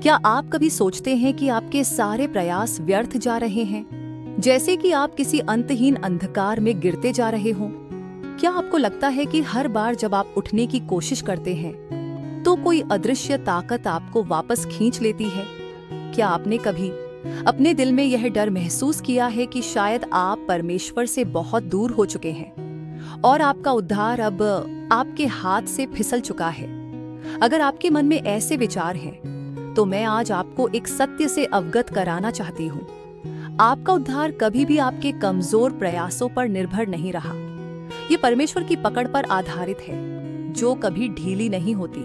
क्या आप कभी सोचते हैं कि आपके सारे प्रयास व्यर्थ जा रहे हैं, जैसे कि आप किसी अंतहीन अंधकार में गिरते जा रहे हों? क्या आपको लगता है कि हर बार जब आप उठने की कोशिश करते हैं तो कोई अदृश्य ताकत आपको वापस खींच लेती है? क्या आपने कभी अपने दिल में यह डर महसूस किया है कि शायद आप परमेश्वर से बहुत दूर हो चुके हैं और आपका उद्धार अब आपके हाथ से फिसल चुका है? अगर आपके मन में ऐसे विचार हैं तो मैं आज आपको एक सत्य से अवगत कराना चाहती हूँ। आपका उद्धार कभी भी आपके कमजोर प्रयासों पर निर्भर नहीं रहा। ये परमेश्वर की पकड़ पर आधारित है, जो कभी ढीली नहीं होती।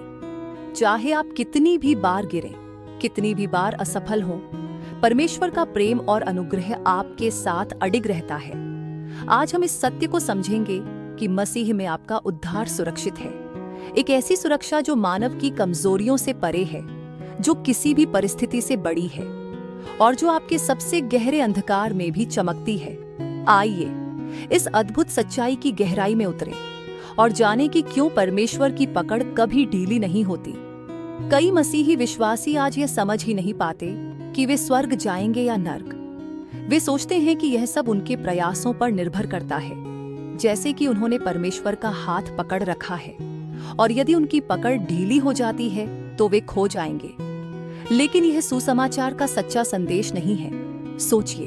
चाहे आप कितनी भी बार गिरें, कितनी भी बार असफल हों, परमेश्वर का प्रेम और अनुग्रह आपके साथ अडिग रहता है। आज हम इस सत्य को समझेंगे कि मसीह में आपका उद्धार सुरक्षित है, एक ऐसी सुरक्षा जो मानव की कमजोरियों से परे है, जो किसी भी परिस्थिति से बड़ी है और जो आपके सबसे गहरे अंधकार में भी चमकती है। आइए इस अद्भुत सच्चाई की गहराई में उतरें और जानें कि क्यों परमेश्वर की पकड़ कभी ढीली नहीं होती। कई मसीही विश्वासी आज यह समझ ही नहीं पाते कि वे स्वर्ग जाएंगे या नर्क। वे सोचते हैं कि यह सब उनके प्रयासों पर निर्भर करता है, जैसे कि उन्होंने परमेश्वर का हाथ पकड़ रखा है और यदि उनकी पकड़ ढीली हो जाती है तो वे खो जाएंगे। लेकिन यह सुसमाचार का सच्चा संदेश नहीं है। सोचिए,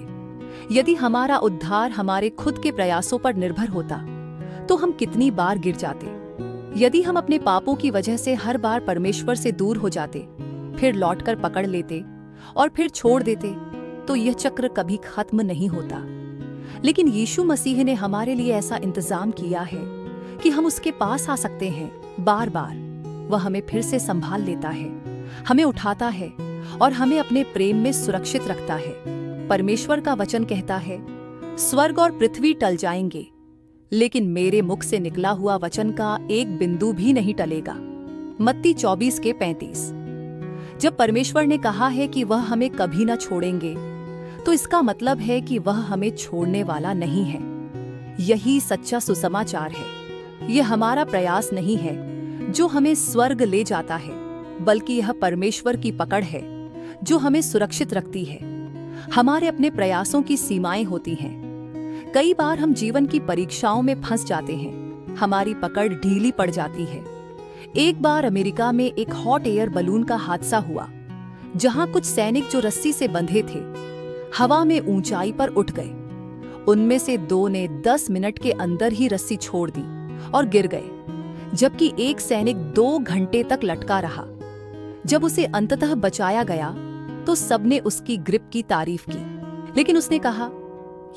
यदि हमारा उद्धार हमारे खुद के प्रयासों पर निर्भर होता तो हम कितनी बार गिर जाते। यदि हम अपने पापों की वजह से हर बार परमेश्वर से दूर हो जाते, फिर लौटकर पकड़ लेते और फिर छोड़ देते, तो यह चक्र कभी खत्म नहीं होता। लेकिन यीशु मसीह ने हमारे लिए ऐसा इंतजाम किया है कि हम उसके पास आ सकते हैं बार बार। वह हमें फिर से संभाल लेता है, हमें उठाता है और हमें अपने प्रेम में सुरक्षित रखता है। परमेश्वर का वचन कहता है, स्वर्ग और पृथ्वी टल जाएंगे, लेकिन मेरे मुख से निकला हुआ वचन का एक बिंदु भी नहीं टलेगा। मत्ती 24:35। जब परमेश्वर ने कहा है कि वह हमें कभी न छोड़ेंगे, तो इसका मतलब है कि वह हमें छोड़ने वाला नहीं है। यही सच्चा सुसमाचार है। यह हमारा प्रयास नहीं है जो हमें स्वर्ग ले जाता है, बल्कि यह परमेश्वर की पकड़ है जो हमें सुरक्षित रखती है। हमारे अपने प्रयासों की सीमाएं होती हैं। कई बार हम जीवन की परीक्षाओं में फंस जाते हैं, हमारी पकड़ ढीली पड़ जाती है। एक बार अमेरिका में एक हॉट एयर बलून का हादसा हुआ, जहां कुछ सैनिक जो रस्सी से बंधे थे, हवा में ऊंचाई पर उठ गए। उनमें से 2 ने 10 मिनट के अंदर ही रस्सी छोड़ दी और गिर गए, जबकि एक सैनिक 2 घंटे तक लटका रहा। जब उसे अंततः बचाया गया तो सबने उसकी ग्रिप की तारीफ की, लेकिन उसने कहा,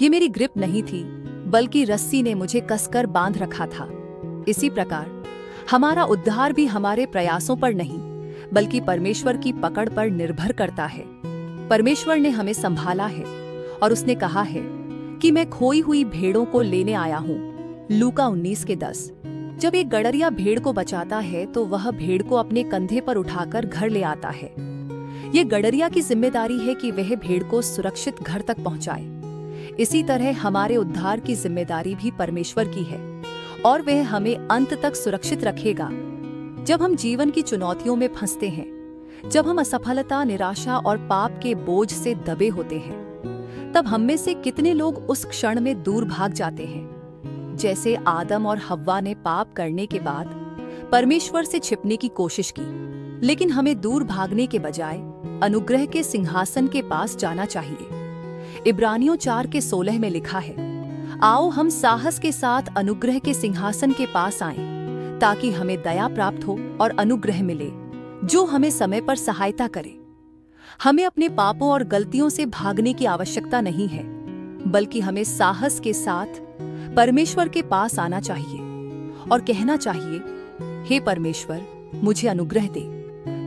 यह मेरी ग्रिप नहीं थी, बल्कि रस्सी ने मुझे कसकर बांध रखा था। इसी प्रकार हमारा उद्धार भी हमारे प्रयासों पर नहीं, बल्कि परमेश्वर की पकड़ पर निर्भर करता है। परमेश्वर ने हमें संभाला है और उसने कहा है कि मैं खोई हुई भेड़ों को लेने आया हूँ। लूका 19:10। जब एक गड़रिया भेड़ को बचाता है तो वह भेड़ को अपने कंधे पर उठाकर घर ले आता है। ये गड़रिया की जिम्मेदारी है कि वह भेड़ को सुरक्षित घर तक पहुंचाए। इसी तरह हमारे उद्धार की जिम्मेदारी भी परमेश्वर की है और वह हमें अंत तक सुरक्षित रखेगा। जब हम जीवन की चुनौतियों में फंसते हैं, जब हम असफलता, निराशा और पाप के बोझ से दबे होते हैं, तब हम में से कितने लोग उस क्षण में दूर भाग जाते हैं। जैसे आदम और हव्वा ने पाप करने के बाद परमेश्वर से छिपने की कोशिश की, लेकिन हमें दूर भागने के बजाय अनुग्रह के सिंहासन के पास जाना चाहिए। इब्रानियों 4:16 में लिखा है, आओ हम साहस के साथ अनुग्रह के सिंहासन के पास आएं, ताकि हमें दया प्राप्त हो और अनुग्रह मिले जो हमें समय पर सहायता करे। हमें अपने पापों और गलतियों से भागने की आवश्यकता नहीं है, बल्कि हमें साहस के साथ परमेश्वर के पास आना चाहिए और कहना चाहिए, हे परमेश्वर, मुझे अनुग्रह दे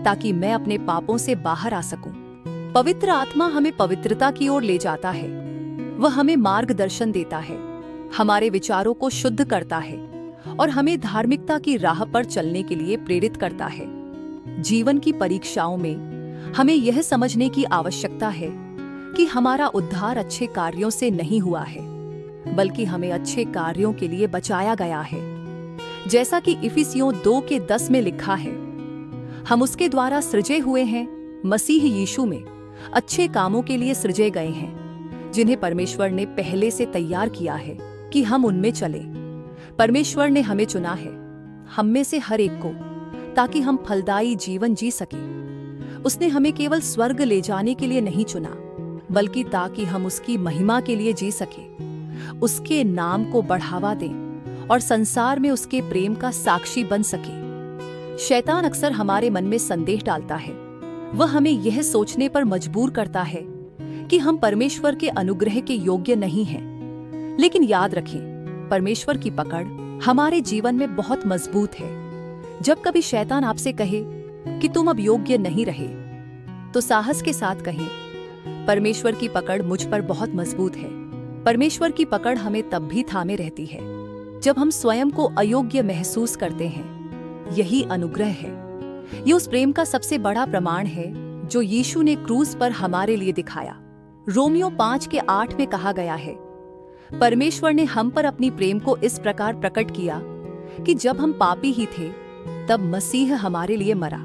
ताकि मैं अपने पापों से बाहर आ सकूं। पवित्र आत्मा हमें पवित्रता की ओर ले जाता है। वह हमें मार्गदर्शन देता है, हमारे विचारों को शुद्ध करता है और हमें धार्मिकता की राह पर चलने के लिए प्रेरित करता है। जीवन की परीक्षाओं में हमें यह समझने की आवश्यकता है कि हमारा उद्धार अच्छे कार्यों से नहीं हुआ है, बल्कि हमें अच्छे कार्यों के लिए बचाया गया है। जैसा कि इफिसियों 2:10 में लिखा है, हम उसके द्वारा सृजे हुए हैं मसीह यीशु में अच्छे कामों के लिए सृजे गए हैं, जिन्हें परमेश्वर ने पहले से तैयार किया है कि हम उनमें चलें। परमेश्वर ने हमें चुना है, हम में से हर एक को, ताकि हम फलदायी जीवन जी सकें। उसने हमें केवल स्वर्ग ले जाने के लिए नहीं चुना, बल्कि ताकि हम उसकी महिमा के लिए जी सकें, उसके नाम को बढ़ावा दें और संसार में उसके प्रेम का साक्षी बन सके। शैतान अक्सर हमारे मन में संदेह डालता है। वह हमें यह सोचने पर मजबूर करता है कि हम परमेश्वर के अनुग्रह के योग्य नहीं हैं। लेकिन याद रखें, परमेश्वर की पकड़ हमारे जीवन में बहुत मजबूत है। जब कभी शैतान आपसे कहे कि तुम अब योग्य नहीं रहे, तो साहस के साथ कहें, परमेश्वर की पकड़ मुझ पर बहुत मजबूत है। परमेश्वर की पकड़ हमें तब भी थामे रहती है जब हम स्वयं को अयोग्य महसूस करते हैं। यही अनुग्रह है। ये उस प्रेम का सबसे बड़ा प्रमाण है जो यीशु ने क्रूस पर हमारे लिए दिखाया। रोमियो 5:8 में कहा गया है, परमेश्वर ने हम पर अपनी प्रेम को इस प्रकार प्रकट किया कि जब हम पापी ही थे, तब मसीह हमारे लिए मरा।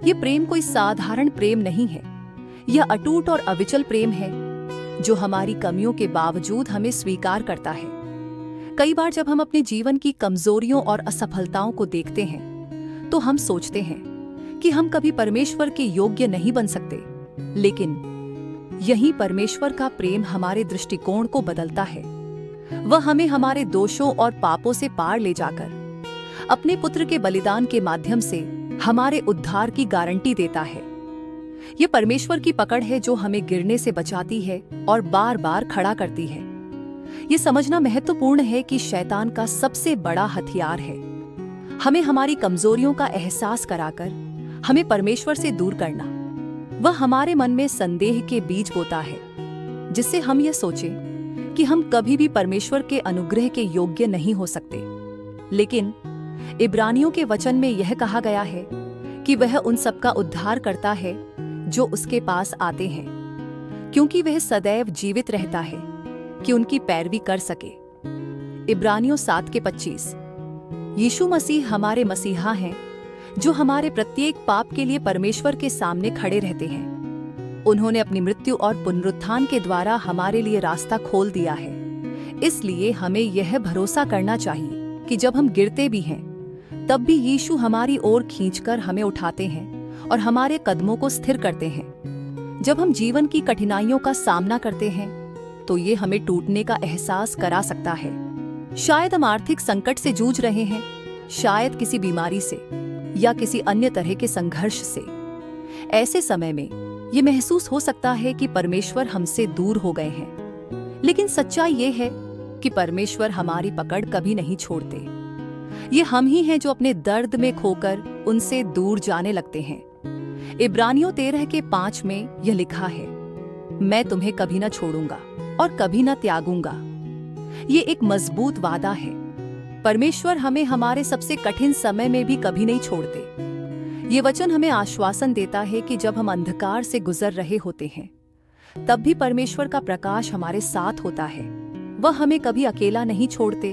ये प्रेम कोई साधारण प्रेम नहीं है। यह अटूट और अविचल प्रेम है जो हमारी कमियों के बावजूद हमें स्वीकार करता है। कई बार जब हम अपने जीवन की कमजोरियों और असफलताओं को देखते हैं, तो हम सोचते हैं कि हम कभी परमेश्वर के योग्य नहीं बन सकते। लेकिन यही परमेश्वर का प्रेम हमारे दृष्टिकोण को बदलता है। वह हमें हमारे दोषों और पापों से पार ले जाकर अपने पुत्र के बलिदान के माध्यम से हमारे उद्धार की गारंटी देता है। यह परमेश्वर की पकड़ है जो हमें गिरने से बचाती है और बार बार खड़ा करती है। ये समझना महत्वपूर्ण है कि शैतान का सबसे बड़ा हथियार है हमें हमारी कमजोरियों का एहसास कराकर हमें परमेश्वर से दूर करना। वह हमारे मन में संदेह के बीज बोता है, जिससे हम यह सोचें कि हम कभी भी परमेश्वर के अनुग्रह के योग्य नहीं हो सकते। लेकिन इब्रानियों के वचन में यह कहा गया है कि वह उन सबका उद्धार करता है जो उसके पास आते हैं, क्योंकि वह सदैव जीवित रहता है कि उनकी पैरवी कर सके। इब्रानियों 7:25। यीशु मसीह हमारे मसीहा हैं जो हमारे प्रत्येक पाप के लिए परमेश्वर के सामने खड़े रहते हैं। उन्होंने अपनी मृत्यु और पुनरुत्थान के द्वारा हमारे लिए रास्ता खोल दिया है। इसलिए हमें यह भरोसा करना चाहिए कि जब हम गिरते भी हैं, तब भी यीशु हमारी ओर खींचकर हमें उठाते हैं और हमारे कदमों को स्थिर करते हैं। जब हम जीवन की कठिनाइयों का सामना करते हैं, तो ये हमें टूटने का एहसास करा सकता है। शायद हम आर्थिक संकट से जूझ रहे हैं, शायद किसी बीमारी से या किसी अन्य तरह के संघर्ष से। ऐसे समय में ये महसूस हो सकता है कि परमेश्वर हमसे दूर हो गए हैं। लेकिन सच्चाई ये है कि परमेश्वर हमारी पकड़ कभी नहीं छोड़ते। ये हम ही हैं जो अपने दर्द में खोकर उनसे दूर जाने लगते हैं। इब्रानियों 13:5 में यह लिखा है, मैं तुम्हें कभी न छोड़ूंगा और कभी न त्यागूंगा। ये एक मजबूत वादा है। परमेश्वर हमें हमारे सबसे कठिन समय में भी कभी नहीं छोड़ते। ये वचन हमें आश्वासन देता है कि जब हम अंधकार से गुजर रहे होते हैं, तब भी परमेश्वर का प्रकाश हमारे साथ होता है। वह हमें कभी अकेला नहीं छोड़ते,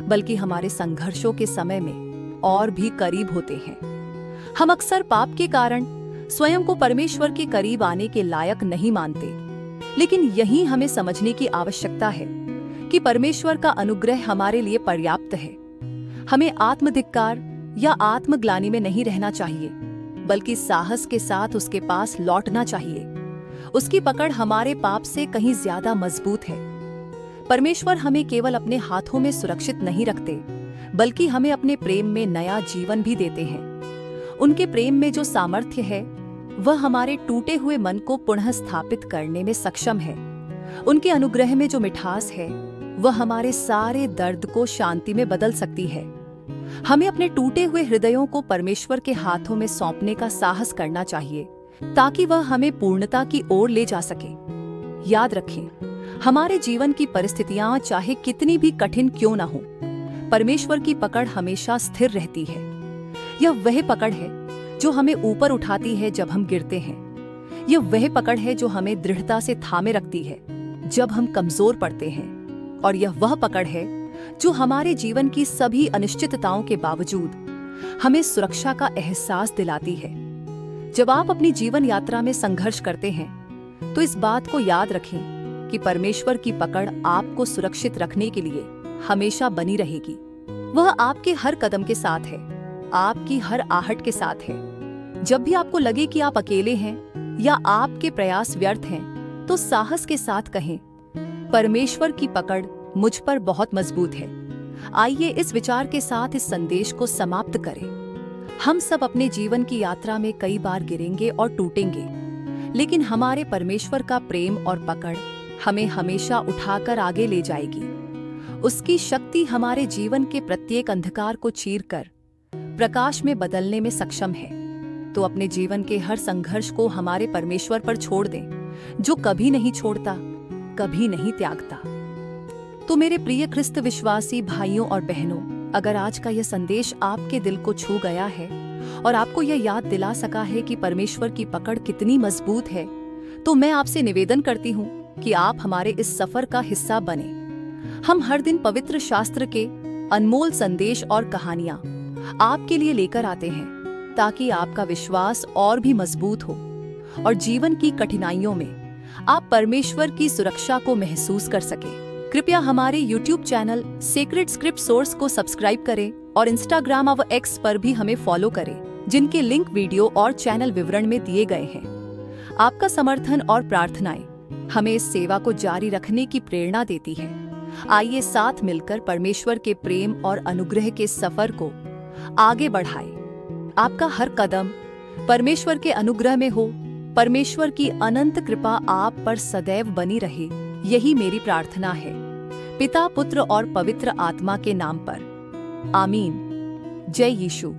बल्कि हमारे संघर्षों के समय में और भी करीब होते हैं। हम अक्सर पाप के कारण स्वयं को परमेश्वर के करीब आने के लायक नहीं मानते, लेकिन यही हमें समझने की आवश्यकता है कि परमेश्वर का अनुग्रह हमारे लिए पर्याप्त है। हमें आत्मधिक्कार या आत्मग्लानि में नहीं रहना चाहिए, बल्कि साहस के साथ उसके पास लौटना चाहिए। उसकी पकड़ हमारे पाप से कहीं ज्यादा मजबूत है। परमेश्वर हमें केवल अपने हाथों में सुरक्षित नहीं रखते, बल्कि हमें अपने प्रेम में नया जीवन भी देते हैं। उनके प्रेम में जो सामर्थ्य है, वह हमारे टूटे हुए मन को पुनः स्थापित करने में सक्षम है। उनके अनुग्रह में जो मिठास है, वह हमारे सारे दर्द को शांति में बदल सकती है। हमें अपने टूटे हुए हृदयों को परमेश्वर के हाथों में सौंपने का साहस करना चाहिए, ताकि वह हमें पूर्णता की ओर ले जा सके। याद रखें, हमारे जीवन की परिस्थितियां चाहे कितनी भी कठिन क्यों न हो, परमेश्वर की पकड़ हमेशा स्थिर रहती है। यह वह पकड़ है जो हमें ऊपर उठाती है जब हम गिरते हैं। यह वह पकड़ है जो हमें दृढ़ता से थामे रखती है जब हम कमजोर पड़ते हैं। और यह वह पकड़ है जो हमारे जीवन की सभी अनिश्चितताओं के बावजूद हमें सुरक्षा का एहसास दिलाती है। जब आप अपनी जीवन यात्रा में संघर्ष करते हैं तो इस बात को याद रखें कि परमेश्वर की पकड़ आपको सुरक्षित रखने के लिए हमेशा बनी रहेगी। वह आपके हर कदम के साथ है, आपकी हर आहट के साथ है। जब भी आपको लगे कि आप अकेले हैं या आपके प्रयास व्यर्थ हैं, तो साहस के साथ कहें, परमेश्वर की पकड़ मुझ पर बहुत मजबूत है। आइए इस विचार के साथ इस संदेश को समाप्त करें। हम सब अपने जीवन की यात्रा में कई बार गिरेंगे और टूटेंगे, लेकिन हमारे परमेश्वर का प्रेम और पकड़ हमें हमेशा उठाकर आगे ले जाएगी। उसकी शक्ति हमारे जीवन के प्रत्येक अंधकार को चीरकर प्रकाश में बदलने में सक्षम है। तो अपने जीवन के हर संघर्ष को हमारे परमेश्वर पर छोड़ दें, जो कभी नहीं छोड़ता, कभी नहीं त्यागता। तो मेरे प्रिय ख्रिस्त विश्वासी भाइयों और बहनों, अगर आज का यह संदेश आपके दिल को छू गया है और आपको यह याद दिला सका है कि परमेश्वर की पकड़ कितनी मजबूत है, तो मैं आपसे निवेदन करती हूँ कि आप हमारे इस सफर का हिस्सा बने। हम हर दिन पवित्र शास्त्र के अनमोल संदेश और कहानियां आपके लिए लेकर आते हैं, ताकि आपका विश्वास और भी मजबूत हो और जीवन की कठिनाइयों में आप परमेश्वर की सुरक्षा को महसूस कर सके। कृपया हमारे YouTube channel sacred script source को सब्सक्राइब करें और इंस्टाग्राम और एक्स पर भी हमें फॉलो करें, जिनके लिंक वीडियो और चैनल विवरण में दिए गए हैं। आपका समर्थन और प्रार्थनाएं हमें इस सेवा को जारी रखने की प्रेरणा देती है। आइए साथ मिलकर परमेश्वर के प्रेम और अनुग्रह के सफर को आगे बढ़ाएं। आपका हर कदम परमेश्वर के अनुग्रह में हो। परमेश्वर की अनंत कृपा आप पर सदैव बनी रहे, यही मेरी प्रार्थना है। पिता, पुत्र और पवित्र आत्मा के नाम पर, आमीन। जय यीशु।